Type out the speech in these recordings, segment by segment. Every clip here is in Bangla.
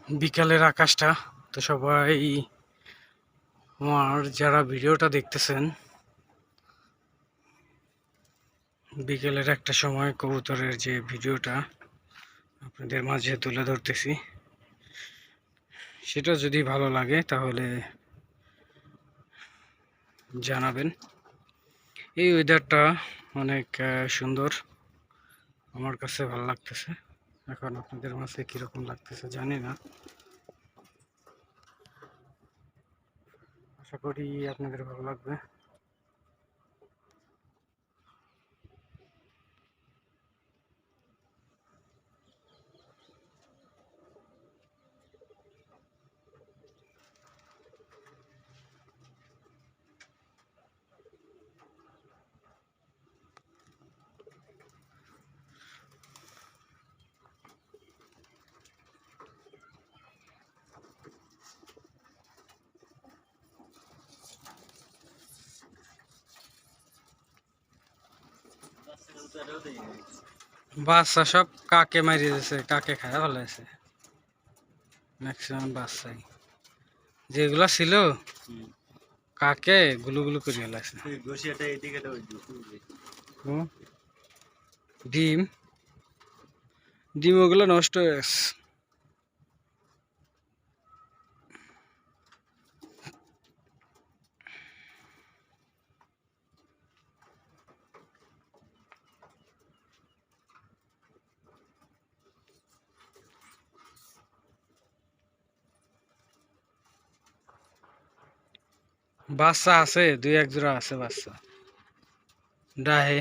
বিকালের আকাশটা। তো সবাই আমার যারা ভিডিওটা দেখতেছেন, বিকেলের একটা সময় কবুতরের যে ভিডিওটা আপনাদের মাঝে তুলে ধরতেছি, সেটা যদি ভালো লাগে তাহলে জানাবেন। এই ওয়েদারটা অনেক সুন্দর, আমার কাছে ভালো লাগতেছে। এখন আপনাদের মাঝে কীরকম লাগতেছে জানি না, আশা করি আপনাদের ভালো লাগবে। বাচ্চা সব কাকে মারিয়ে দিয়েছে, কাকে খায় ফেলাইছে ম্যাক্সিমাম বাচ্চাই যেগুলা ছিল, কাকে গুলু গুলু করে ফেলাইছে। ডিম ডিম ওগুলো নষ্ট হয়ে গেছে। বাচ্চা আছে, দুই এক জোড়া আছে বাচ্চা ডাহে।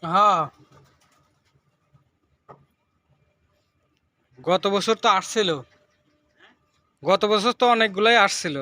হ্যাঁ, গত বছর তো আসছিল, গত বছর তো অনেকগুলাই আসছিল।